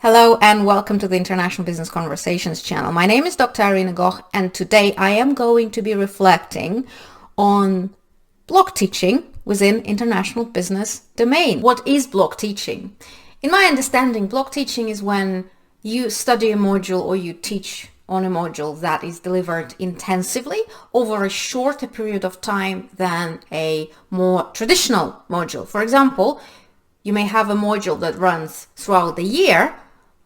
Hello and welcome to the International Business Conversations channel. My name is Dr. Irina Goch, and today I am going to be reflecting on block teaching within international business domain. What is block teaching? In my understanding, block teaching is when you study a module or you teach on a module that is delivered intensively over a shorter period of time than a more traditional module. For example, you may have a module that runs throughout the year,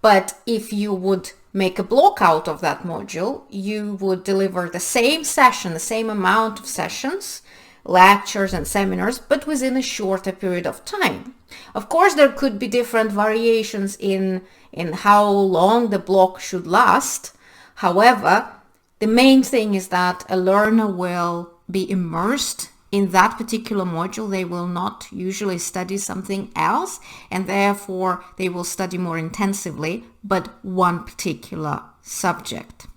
but if you would make a block out of that module, you would deliver the same session, the same amount of sessions, lectures and seminars, but within a shorter period of time. Of course, there could be different variations in how long the block should last. However, the main thing is that a learner will be immersed in that particular module. They will not usually study something else, and therefore they will study more intensively, but one particular subject.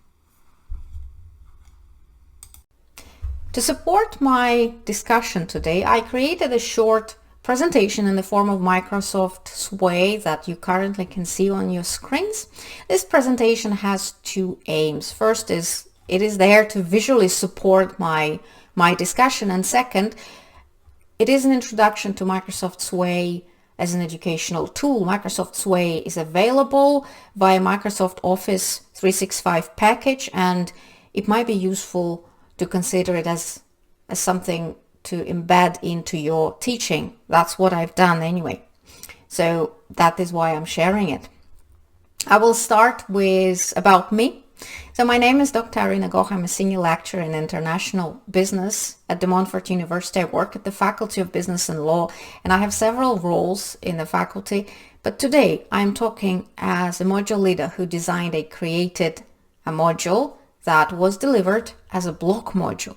To support my discussion today, I created a short presentation in the form of Microsoft Sway that you currently can see on your screens. This presentation has two aims. First is it is there to visually support my discussion, and second, it is an introduction to Microsoft Sway as an educational tool. Microsoft Sway is available via Microsoft Office 365 package, and it might be useful to consider it as something to embed into your teaching. That's what I've done anyway. So that is why I'm sharing it. I will start with about me. So my name is Dr. Irina Goch. I'm a senior lecturer in international business at the Montfort University. I work at the Faculty of Business and Law, and I have several roles in the faculty. But today I'm talking as a module leader who created a module that was delivered as a block module.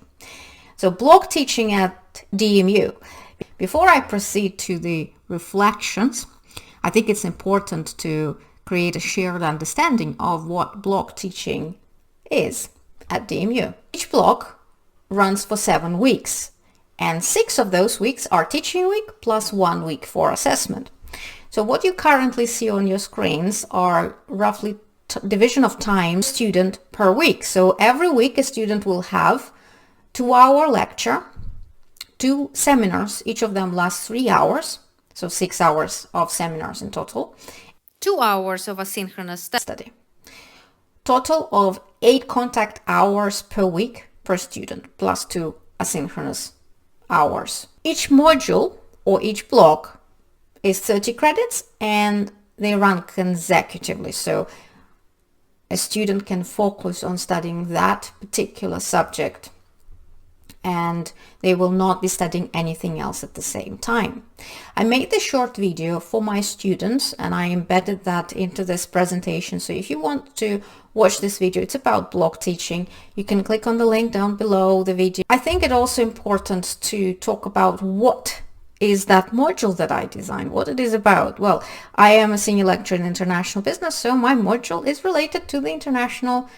So block teaching at DMU. Before I proceed to the reflections, I think it's important to create a shared understanding of what block teaching is at DMU. Each block runs for 7 weeks, and 6 of those weeks are teaching week plus 1 week for assessment. So what you currently see on your screens are roughly division of time student per week. So every week a student will have 2-hour lecture, 2 seminars, each of them lasts 3 hours, so 6 hours of seminars in total, 2 hours of asynchronous study. Total of 8 contact hours per week per student, plus 2 asynchronous hours. Each module or each block is 30 credits, and they run consecutively. So a student can focus on studying that particular subject, and they will not be studying anything else at the same time. I made this short video for my students, and I embedded that into this presentation. So if you want to watch this video, it's about block teaching. You can click on the link down below the video. I think it's also important to talk about what is that module that I designed, what it is about. Well, I am a senior lecturer in international business, so my module is related to the international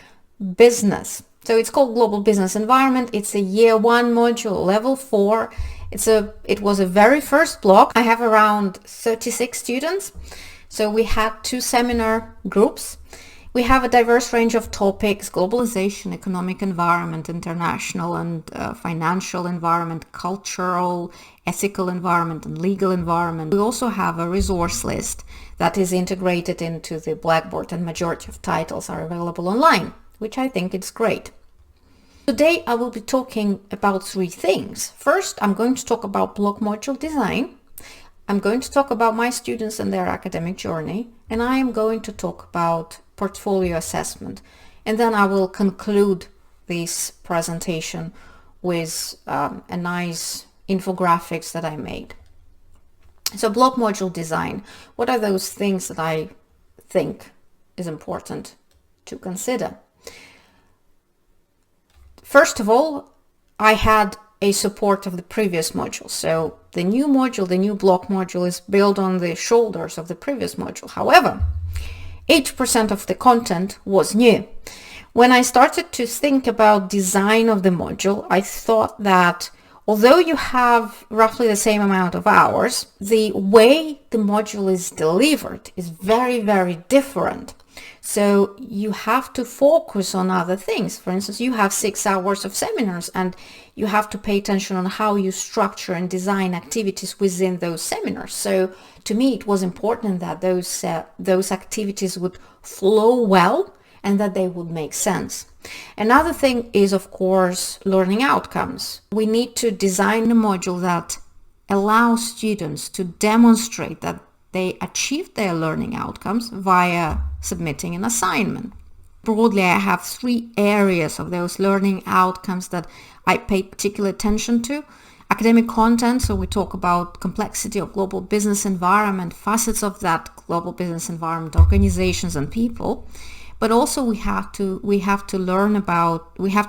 business. So it's called Global Business Environment. It's a year 1 module, level 4. It was a very first block. I have around 36 students. So we had 2 seminar groups. We have a diverse range of topics: globalization, economic environment, international and financial environment, cultural, ethical environment, and legal environment. We also have a resource list that is integrated into the Blackboard, and majority of titles are available online, which I think is great. Today I will be talking about 3 things. First, I'm going to talk about block module design. I'm going to talk about my students and their academic journey, and I am going to talk about portfolio assessment. And then I will conclude this presentation with a nice infographics that I made. So block module design, what are those things that I think is important to consider? First of all, I had a support of the previous module. So the new module, the new block module, is built on the shoulders of the previous module. However, 80% of the content was new. When I started to think about design of the module, I thought that Although you have roughly the same amount of hours, the way the module is delivered is very, very different. So you have to focus on other things. For instance, you have 6 hours of seminars and you have to pay attention on how you structure and design activities within those seminars. So to me, it was important that those activities would flow well and that they would make sense. Another thing is, of course, learning outcomes. We need to design a module that allows students to demonstrate that they achieved their learning outcomes via submitting an assignment. Broadly, I have 3 areas of those learning outcomes that I pay particular attention to. Academic content, so we talk about complexity of global business environment, facets of that global business environment, organizations and people. But also we have to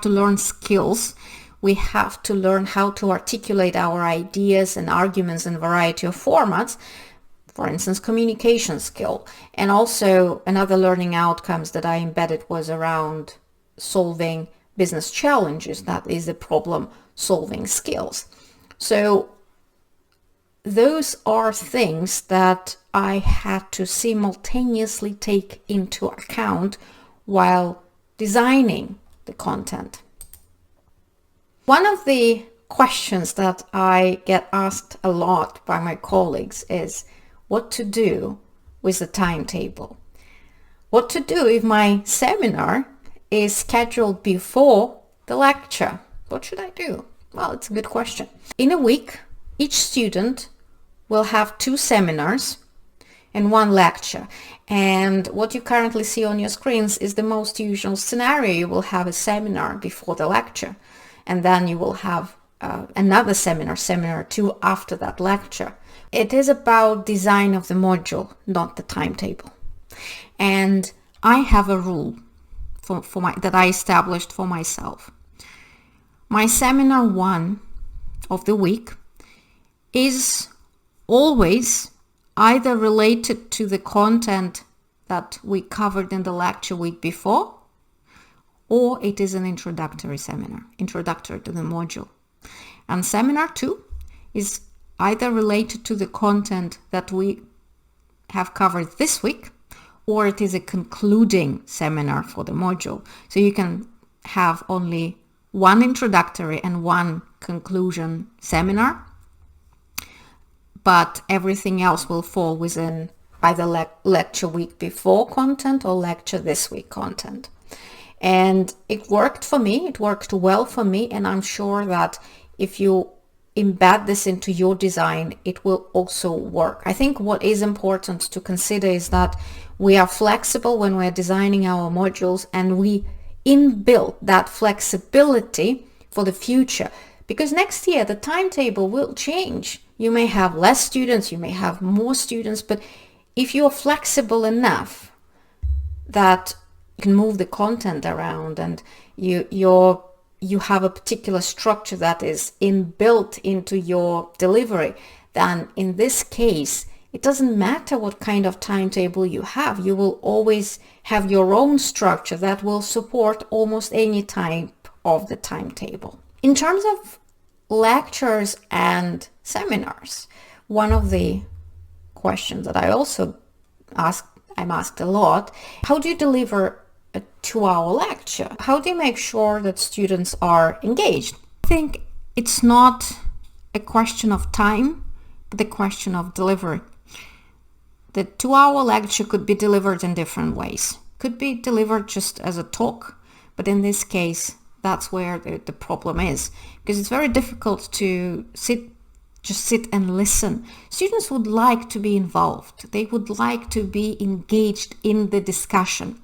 learn skills. We have to learn how to articulate our ideas and arguments in a variety of formats. For instance, communication skill. And also another learning outcomes that I embedded was around solving business challenges. That is the problem solving skills. So those are things that I had to simultaneously take into account while designing the content. One of the questions that I get asked a lot by my colleagues is what to do with the timetable. What to do if my seminar is scheduled before the lecture? What should I do? Well, it's a good question. In a week, each student will have 2 seminars and 1 lecture. And what you currently see on your screens is the most usual scenario. You will have a seminar before the lecture, and then you will have another seminar 2 after that lecture. It is about design of the module, not the timetable. And I have a rule that I established for myself. My seminar 1 of the week is always either related to the content that we covered in the lecture week before, or it is an introductory seminar, introductory to the module. And seminar 2 is either related to the content that we have covered this week, or it is a concluding seminar for the module. So you can have only 1 introductory and 1 conclusion seminar, but everything else will fall within either lecture week before content or lecture this week content. And it worked for me, it worked well for me, and I'm sure that if you embed this into your design, it will also work. I think what is important to consider is that we are flexible when we're designing our modules, and we inbuilt that flexibility for the future, because next year the timetable will change. You may have less students, you may have more students, but if you're flexible enough that you can move the content around and you have a particular structure that is inbuilt into your delivery, then in this case, it doesn't matter what kind of timetable you have. You will always have your own structure that will support almost any type of the timetable. In terms of lectures and seminars, one of the questions that I'm asked a lot, how do you deliver a 2-hour lecture? How do you make sure that students are engaged? I think it's not a question of time, but the question of delivery. The 2-hour lecture could be delivered in different ways. Could be delivered just as a talk, but in this case, that's where the problem is, because it's very difficult to sit and listen. Students would like to be involved. They would like to be engaged in the discussion.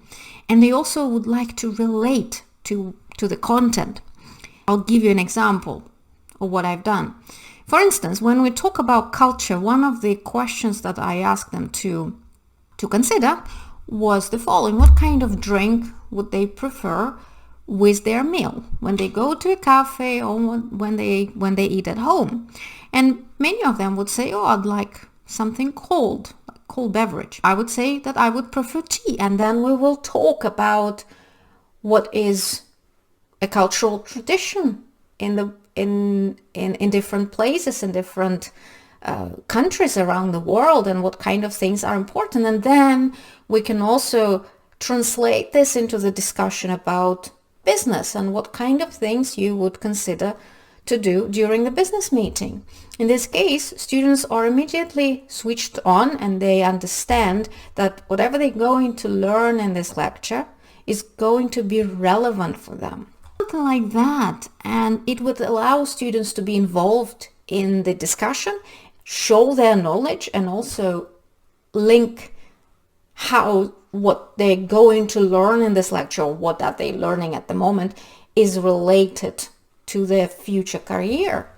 And they also would like to relate to the content. I'll give you an example of what I've done. For instance, when we talk about culture, one of the questions that I asked them to consider was the following: what kind of drink would they prefer with their meal when they go to a cafe or when they eat at home? And many of them would say, oh, I'd like something cold beverage. I would say that I would prefer tea, and then we will talk about what is a cultural tradition in in different places, in different countries around the world, and what kind of things are important. And then we can also translate this into the discussion about business and what kind of things you would consider to do during the business meeting. In this case, students are immediately switched on and they understand that whatever they're going to learn in this lecture is going to be relevant for them. Something like that, and it would allow students to be involved in the discussion, show their knowledge, and also link how what they're going to learn in this lecture, or what are they learning at the moment, is related to their future career,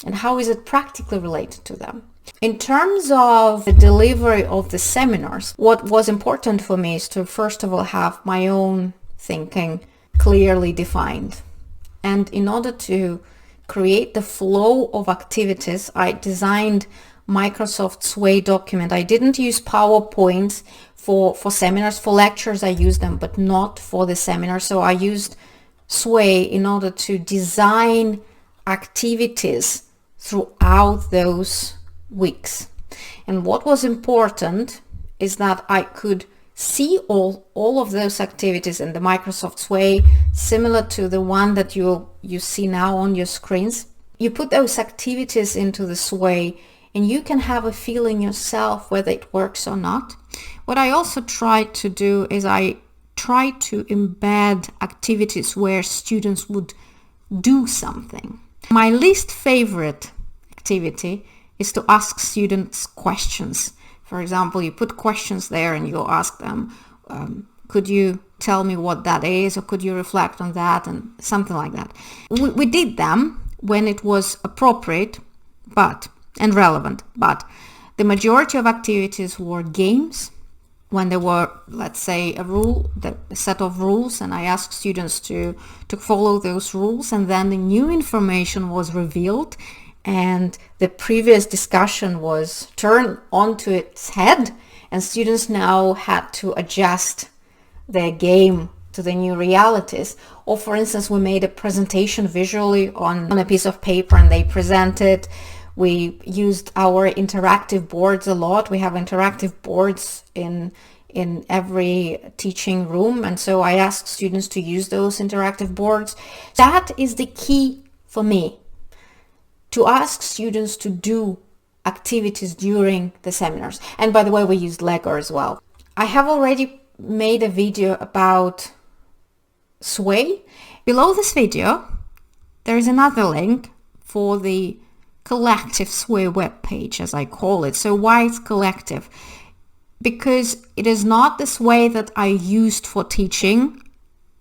and how is it practically related to them. In terms of the delivery of the seminars, what was important for me is to first of all have my own thinking clearly defined. And in order to create the flow of activities, I designed Microsoft Sway document. I didn't use PowerPoints for seminars. For lectures I used them, but not for the seminar. So I used Sway in order to design activities throughout those weeks. And what was important is that I could see all of those activities in the Microsoft Sway, similar to the one that you see now on your screens. You put those activities into the Sway and you can have a feeling yourself whether it works or not. What I also tried to do is I tried to embed activities where students would do something. My least favorite activity is to ask students questions. For example, you put questions there and you ask them, could you tell me what that is, or could you reflect on that, and something like that. We did them when it was appropriate and relevant, but the majority of activities were games, when there were, let's say, a set of rules, and I asked students to follow those rules, and then the new information was revealed and the previous discussion was turned onto its head, and students now had to adjust their game to the new realities. Or for instance, we made a presentation visually on a piece of paper and they presented. We used our interactive boards a lot. We have interactive boards in every teaching room, and so I asked students to use those interactive boards. That is the key for me, to ask students to do activities during the seminars. And by the way, we used Lego as well. I have already made a video about Sway. Below this video, there is another link for the collective Sway webpage, as I call it. So why it's collective? Because it is not this way that I used for teaching,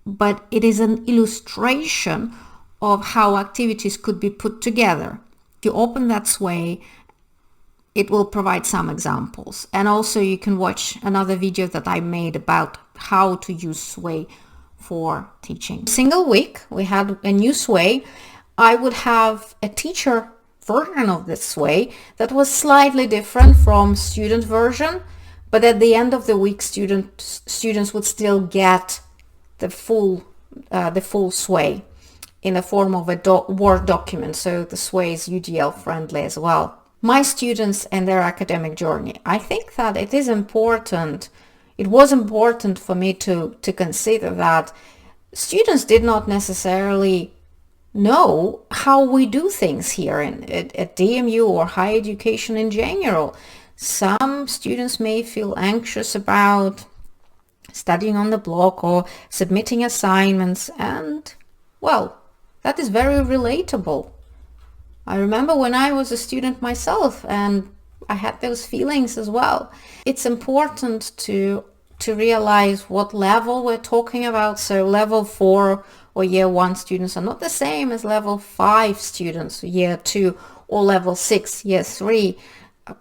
but it is an illustration of how activities could be put together. If you open that Sway, it will provide some examples. And also you can watch another video that I made about how to use Sway for teaching. Single week, we had a new Sway. I would have a teacher version of this Sway that was slightly different from student version, but at the end of the week, students would still get the full Sway in the form of a Word document. So the Sway is UDL friendly as well. My students and their academic journey. I think that it is important. It was important for me to consider that students did not necessarily know how we do things here at DMU or higher education in general. Some students may feel anxious about studying on the block or submitting assignments, and well, that is very relatable. I remember when I was a student myself and I had those feelings as well. It's important to realize what level we're talking about. So level 4 or year 1 students are not the same as level 5 students, year 2, or level 6, year 3,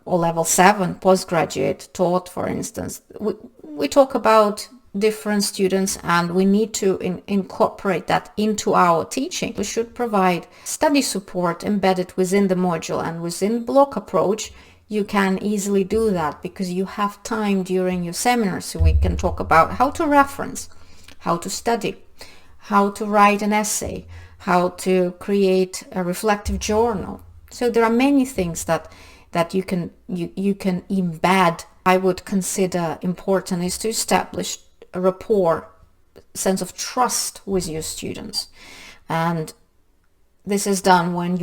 or level 7 postgraduate taught, for instance. We talk about different students and we need to incorporate that into our teaching. We should provide study support embedded within the module, and within block approach you can easily do that because you have time during your seminar. So we can talk about how to reference, how to study, how to write an essay, how to create a reflective journal. So there are many things that you can embed. I would consider important is to establish a rapport, sense of trust with your students, and this is done when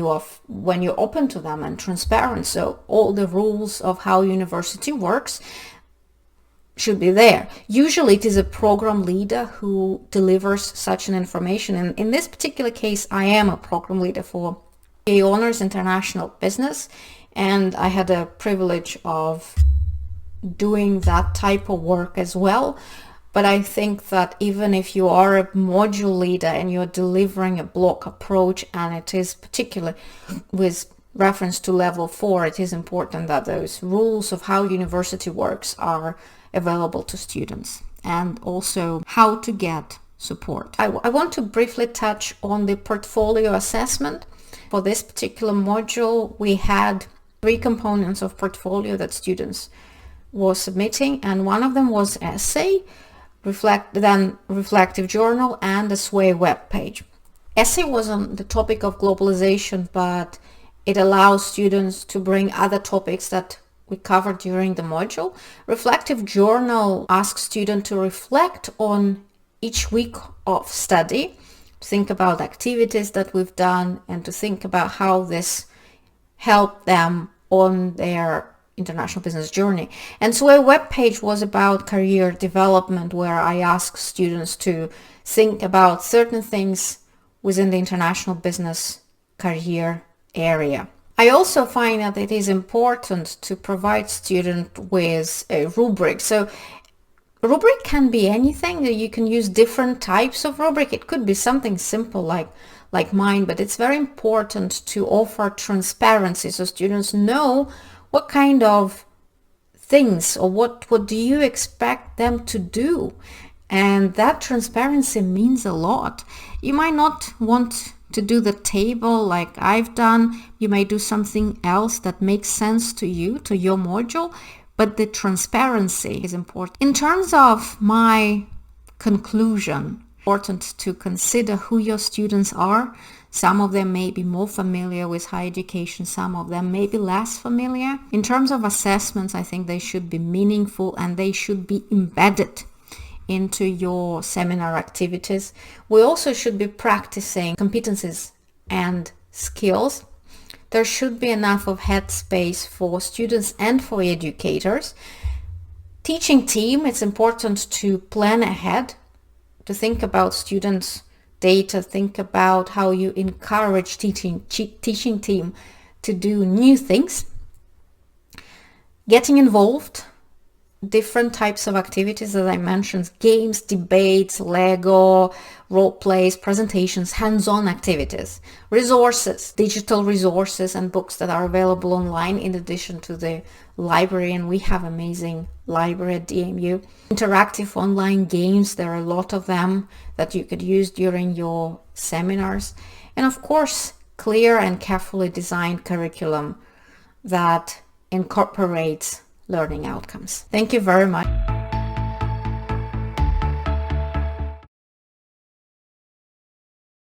you're open to them and transparent. So all the rules of how university works should be there. Usually it is a program leader who delivers such an information. And in this particular case, I am a program leader for A Honors International Business, and I had a privilege of doing that type of work as well. But I think that even if you are a module leader and you're delivering a block approach, and it is particularly with reference to level 4, it is important that those rules of how university works are available to students, and also how to get support. I want to briefly touch on the portfolio assessment. For this particular module, we had 3 components of portfolio that students were submitting, and one of them was essay, reflective journal, and a SWAY web page. Essay was on the topic of globalization, but it allows students to bring other topics that we covered during the module. Reflective journal asks students to reflect on each week of study, to think about activities that we've done, and to think about how this helped them on their international business journey. And so a web page was about career development, where I asked students to think about certain things within the international business career area. I also find that it is important to provide students with a rubric. So a rubric can be anything. You can use different types of rubric. It could be something simple like mine, but it's very important to offer transparency so students know what kind of things or what do you expect them to do. And that transparency means a lot. You might not want to do the table like I've done. You may do something else that makes sense to you, to your module, but the transparency is important. In terms of my conclusion, important to consider who your students are. Some of them may be more familiar with higher education, some of them may be less familiar. In terms of assessments, I think they should be meaningful and they should be embedded into your seminar activities. We also should be practicing competencies and skills. There should be enough of headspace for students and for educators. Teaching team, it's important to plan ahead, to think about students' data, think about how you encourage teaching team to do new things. Getting involved, different types of activities, as I mentioned, games, debates, Lego, role plays, presentations, hands-on activities, resources, digital resources and books that are available online in addition to the library, and we have amazing library at DMU. Interactive online games, there are a lot of them that you could use during your seminars. And of course, clear and carefully designed curriculum that incorporates learning outcomes. Thank you very much.